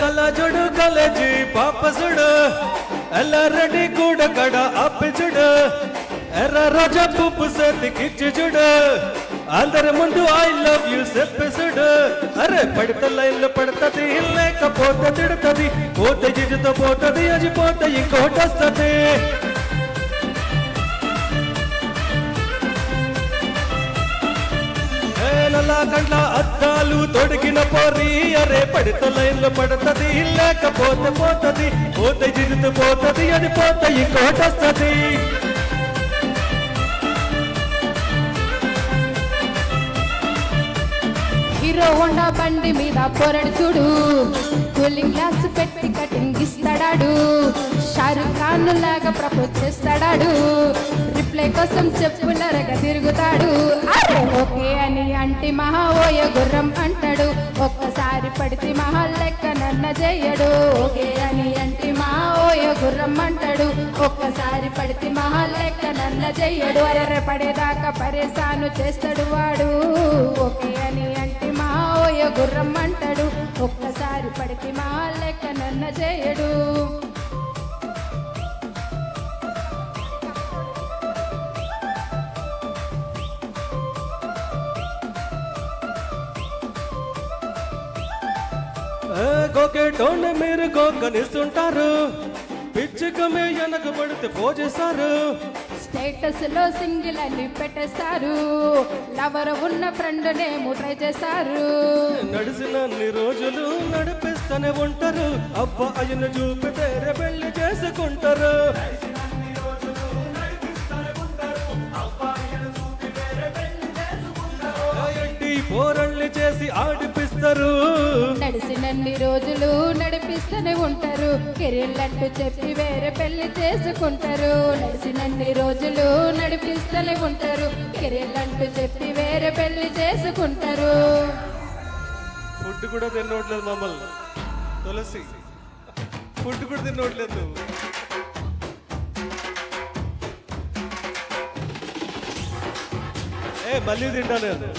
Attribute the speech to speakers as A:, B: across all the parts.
A: కల జుడు కలజీ పాపసుడు ఎలా రెడీ కూడా కడ అప్పిచుడు ఎర్ర రోజా పువ్వు సతికిచ్చి చూడు అందరి ముందు ఐ లవ్ యూ చెప్పేసుడు అరే పడితే లైన్లో పడుతుంది లేకపోతే తిడుతుంది పోతే జిజుతో పోతుంది అది పోతే ఇంకోటి వస్తుంది నల్లా కండ్ల అద్దాలు తొడిగిన పోరి అరే పడితే లైన్లో పడుతుంది లేకపోతే పోతుంది పోతే జిజుతో పోతుంది అది పోతే ఇంకోటి వస్తుంది
B: హీరో హోండా బండి మీద పోరడు చూడు కూలింగ్ గ్లాస్ పెట్టి కటింగ్ ఇస్తాడాడు షారుఖ్ ఖాన్ లాగా ప్రపోజ్ చేస్తాడాడు రిప్లై కోసం చెప్పులరగా తిరుగుతాడు అరే ఓకే అని అంటి మహా ఓయ గుర్రం అంటాడు ఒక్కసారి పడితే మహా లెక్క నన్న చేయడు ఓకే అని అంటి మహా ఓయ గుర్రం అంటాడు ఒక్కసారి పడితే మహా లెక్క నన్న చెయ్యడు అరే పడేదాకా పరేసాను చేస్తాడు వాడు ఓకే అని అంటి మహా ఓయ గుర్రం అంటాడు ఒక్కసారి పడితే మహా లెక్క నన్న చేయడు
A: గోకేటోని మీరు గోకనిస్తుంటారు పిచ్చికమే వెనక పడితే పోజేస్తారు
B: స్టేటస్ లో సింగిల్ అని పెట్టేస్తారు లవర్ ఉన్న ఫ్రెండ్ నేమో ట్రై చేస్తారు
A: నడిచినన్ని రోజులు నడిపిస్తూనే ఉంటారు అబ్బా ఆయన చూపితే పెళ్లి చేసుకుంటారు పోరళ్ళు చేసి ఆడిపిస్తారు
B: నడిచినన్ని రోజులు నడిపిస్తూనే ఉంటారు కెరీర్లంటూ చెప్పి వేరే పెళ్లి చేసుకుంటారు నడిచినన్ని రోజులు నడిపిస్తూనే ఉంటారు కెరీర్లంటూ చెప్పి వేరే పెళ్లి చేసుకుంటారు
A: ఫుడ్ కూడా తినట్లేదు మమ్మల్ని తులసి ఫుడ్ కూడా తినట్లేదు నువ్వు మళ్ళీ తింటాను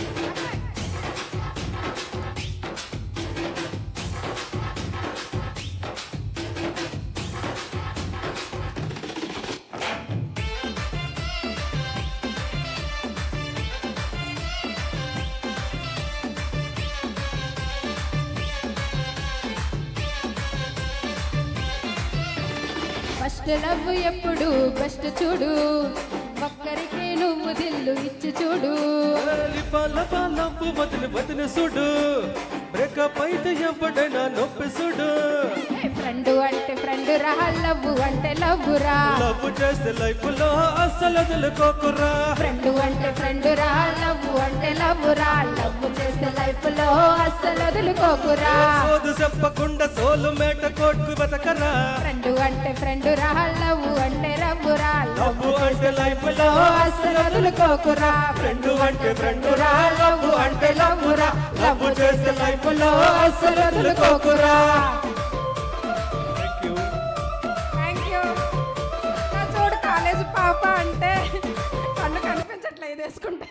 B: ఫస్ట్ లవ్ ఎప్పుడు బెస్ట్ చూడు ఒక్కరికి నువ్వు దిల్లు ఇచ్చి చూడు
A: వదిలి చూడు బ్రేకప్ అయితే ఎవడైనా నొప్పి చూడు
B: ఫ్రెండ్ అంటే ఫ్రెండ్ రా లవ్ అంటే లవ్ రా
A: లవ్ చేస్తే లైఫ్ లో అస్సలు వదులుకోకురా
B: ఫ్రెండ్ అంటే ఫ్రెండ్ రా లవ్ అంటే లవ్ రా లవ్ చేస్తే లైఫ్ లో అస్సలు వదులుకోకురా
A: సోదు చెప్పకుండా సోలు మేట కోట్కు బతకరా
B: ఫ్రెండ్ అంటే ఫ్రెండ్ రా లవ్ అంటే లవ్ రా
A: లవ్ అంటే లైఫ్ లో
B: అస్సలు వదులుకోకురా
A: ఫ్రెండ్ అంటే ఫ్రెండ్ రా లవ్ అంటే లవ్ రా లవ్ చేస్తే లైఫ్ లో అస్సలు వదులుకోకురా
B: చూడు కాలేజ్ పాప అంటే కన్ను కనిపించట్లేదు వేసుకుంటే